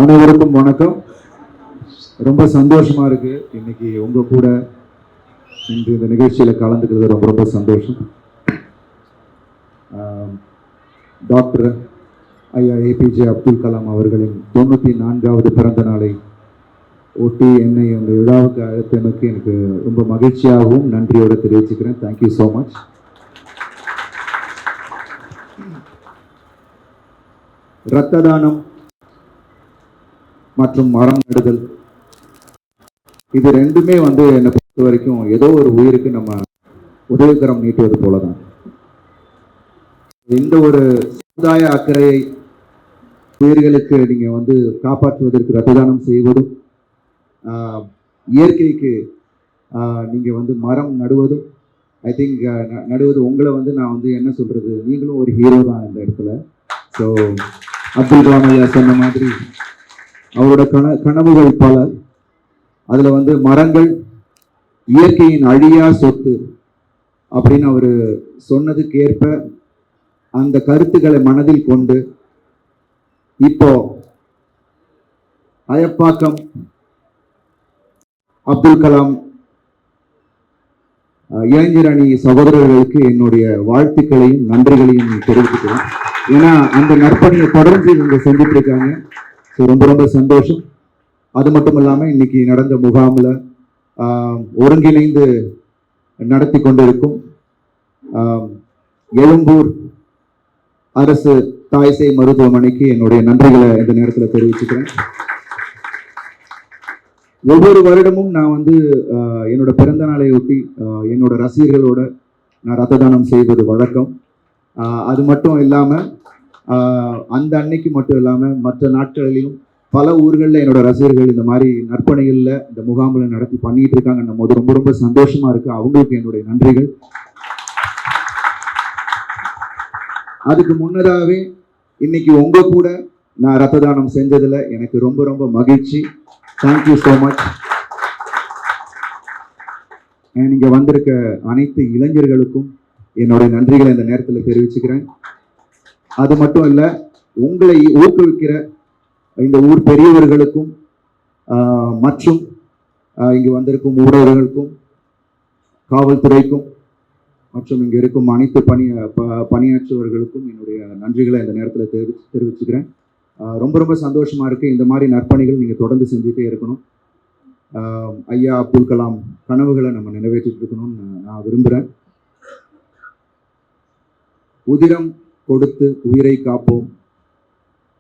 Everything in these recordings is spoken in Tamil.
அனைவருக்கும் வணக்கம். ரொம்ப சந்தோஷமா இருக்கு இன்னைக்கு உங்க கூட இன்று இந்த நிகழ்ச்சியில கலந்துக்கிறது ரொம்ப ரொம்ப சந்தோஷம். டாக்டர் ஐயா ஏபிஜே அப்துல் கலாம் அவர்களின் 94வது பிறந்த நாளை ஒட்டி என்னை அந்த விழாவுக்கு அழைத்தமைக்கு எனக்கு ரொம்ப மகிழ்ச்சியாகவும் நன்றியோடு தெரிவிச்சுக்கிறேன். Thank you so much. இரத்த தானம் மற்றும் மரம் நடுதல் இது ரெண்டுமே என்னை பொறுத்த வரைக்கும் ஏதோ ஒரு உயிருக்கு நம்ம உதவிகரம் நீட்டுவது போலதான். இந்த ஒரு சமுதாய அக்கறையை உயிர்களுக்கு நீங்க காப்பாற்றுவதற்கு ரத்த தானம் செய்வதும் இயற்கைக்கு நீங்க மரம் நடுவதும் ஐ திங்க் நடுவது உங்களை நான் என்ன சொல்றது, நீங்களும் ஒரு ஹீரோ தான் இந்த இடத்துல. ஸோ அப்துல் கலாம் ஐயா சொன்ன மாதிரி அவரோட கனவுகள் பல. அதுல மரங்கள் இயற்கையின் அழியா சொத்து அப்படின்னு அவரு சொன்னதுக்கு ஏற்ப அந்த கருத்துக்களை மனதில் கொண்டு இப்போ அயப்பாக்கம் அப்துல் கலாம் இளைஞர் அணி சகோதரர்களுக்கு என்னுடைய வாழ்த்துக்களையும் நன்றிகளையும் தெரிவித்துக்கிறேன். ஏன்னா அந்த நற்பணியை தொடர்ந்து இவங்க செஞ்சுட்டு இருக்காங்க. ஸோ ரொம்ப ரொம்ப சந்தோஷம். அது மட்டும் இல்லாமல் இன்னைக்கு நடந்த முகாமில் ஒருங்கிணைந்து நடத்தி கொண்டிருக்கும் எழும்பூர் அரசு தாய்சேய் மருத்துவமனைக்கு என்னுடைய நன்றிகளை இந்த நேரத்தில் தெரிவிச்சுக்கிறேன். ஒவ்வொரு வருடமும் நான் என்னோட பிறந்த நாளை ஒட்டி என்னோட ரசிகர்களோட நான் ரத்த தானம் செய்வது வழக்கம். அது மட்டும் இல்லாமல் அந்த அன்னைக்கு மட்டும் இல்லாமல் மற்ற நாட்களிலும் பல ஊர்களில் என்னோட ரசிகர்கள் இந்த மாதிரி நற்பணிகளில் இந்த முகாமில் நடத்தி பண்ணிட்டு இருக்காங்கன்னும் போது ரொம்ப ரொம்ப சந்தோஷமா இருக்கு. அவங்களுக்கு என்னுடைய நன்றிகள். அதுக்கு முன்னதாகவே இன்னைக்கு உங்க கூட நான் ரத்த தானம் செஞ்சதுல எனக்கு ரொம்ப ரொம்ப மகிழ்ச்சி. Thank you so much. இங்க வந்திருக்க அனைத்து இளைஞர்களுக்கும் என்னுடைய நன்றிகளை இந்த நேரத்தில் தெரிவிச்சுக்கிறேன். அது மட்டும் இல்லை, உங்களை ஊக்குவிக்கிற இந்த ஊர் பெரியவர்களுக்கும் மற்றும் இங்கு வந்திருக்கும் ஊடகர்களுக்கும் காவல்துறைக்கும் மற்றும் இங்கே இருக்கும் அனைத்து பணியாற்றுவர்களுக்கும் என்னுடைய நன்றிகளை இந்த நேரத்தில் தெரிவிச்சுக்கிறேன். ரொம்ப ரொம்ப சந்தோஷமா இருக்கு. இந்த மாதிரி நற்பணிகள் நீங்கள் தொடர்ந்து செஞ்சுட்டே இருக்கணும். ஐயா அப்துல் கலாம் கனவுகளை நம்ம நிறைவேற்றிட்டு இருக்கணும்னு நான் விரும்புகிறேன். உதிரம் கொடுத்து உயிரை காப்போம்,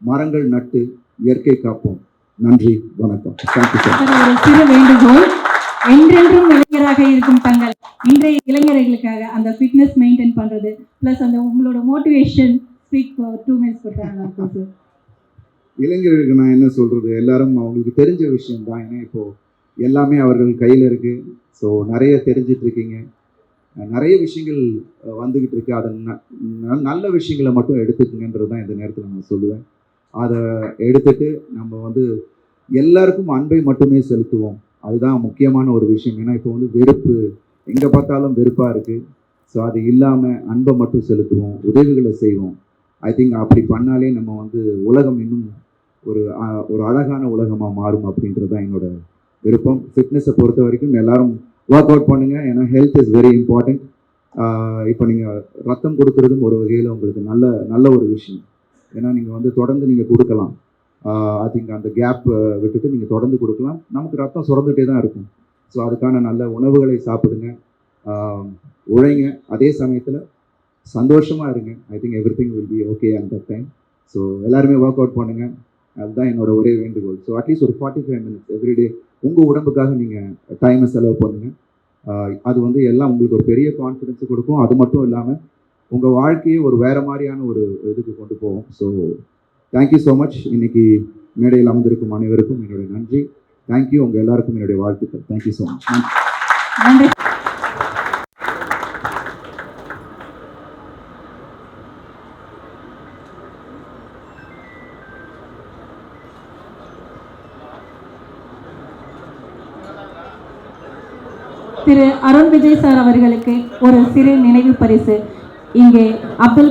மரங்கள் நட்டு இயற்கை காப்போம். நன்றி, வணக்கம். ஒரு சிறு வேண்டுகோள், என்றென்றும் இளைஞராக இருக்கும் தங்கள் இன்றைய இளைஞர்களுக்காக அந்த ஃபிட்னஸ் மெயின்டைன் பண்றது பிளஸ் அந்த உங்களோட மோட்டிவேஷன் ஸ்பீக் 2 minutes கொடுத்தாங்க. இளைஞர்களுக்கு நான் என்ன சொல்றது, எல்லாரும் அவங்களுக்கு தெரிஞ்ச விஷயம் தான். ஏன்னா இப்போ எல்லாமே அவர்கள் கையில் இருக்கு. ஸோ நிறைய தெரிஞ்சிட்டு இருக்கீங்க, நிறைய விஷயங்கள் வந்துகிட்டு இருக்கு. அதை நல்ல விஷயங்களை மட்டும் எடுத்துக்கங்கன்றது தான் இந்த நேரத்தில் நான் சொல்லுவேன். அதை எடுத்துட்டு நம்ம எல்லாருக்கும் அன்பை மட்டுமே செலுத்துவோம். அதுதான் முக்கியமான ஒரு விஷயம். ஏன்னா இப்போ வெறுப்பு எங்கே பார்த்தாலும் வெறுப்பாக இருக்குது. ஸோ அது இல்லாமல் அன்பை மட்டும் செலுத்துவோம், உதவிகளை செய்வோம். ஐ திங்க் அப்படி பண்ணாலே நம்ம உலகம் இன்னும் ஒரு அழகான உலகமாக மாறும் அப்படின்றது தான் என்னோட விருப்பம். ஃபிட்னஸை பொறுத்த வரைக்கும் எல்லாரும் ஒர்க் அவுட் பண்ணுங்க. ஏன்னா ஹெல்த் இஸ் வெரி இம்பார்ட்டன்ட். இப்போ நீங்கள் ரத்தம் கொடுக்கறதும் ஒரு வகையில் உங்களுக்கு நல்ல ஒரு விஷயம். ஏன்னா நீங்கள் தொடர்ந்து நீங்கள் கொடுக்கலாம். ஐ திங்க் அந்த கேப் விட்டுட்டு நீங்கள் தொடர்ந்து கொடுக்கலாம். நமக்கு ரத்தம் சுரந்துகிட்டே தான் இருக்கும். ஸோ அதுக்கான நல்ல உணவுகளை சாப்பிடுங்க, உழைங்க, அதே சமயத்தில் சந்தோஷமாக இருங்க. I think every thing will be okay at that time. So எல்லாருமே ஒர்க் அவுட் பண்ணுங்கள். அதுதான் என்னோட ஒரே வேண்டுகோள். ஸோ அட்லீஸ்ட் ஒரு 45 minutes எவ்ரிடே உங்கள் உடம்புக்காக நீங்கள் டைமை செலவு பண்ணுங்கள். அது எல்லாம் உங்களுக்கு ஒரு பெரிய கான்ஃபிடென்ஸ் கொடுக்கும். அது மட்டும் இல்லாமல் உங்கள் வாழ்க்கையை ஒரு வேறு மாதிரியான ஒரு இதுக்கு கொண்டு போகும். So thank you so much. இன்னைக்கு மேடையில் அமர்ந்திருக்கும் அனைவருக்கும் என்னுடைய நன்றி. தேங்க்யூ. உங்கள் எல்லாருக்கும் என்னுடைய வாழ்த்துக்கள். Thank you so much. நன்றி. திரு அருண் விஜய் சார் அவர்களுக்கு ஒரு சிறு நினைவு பரிசு இங்கே அப்துல்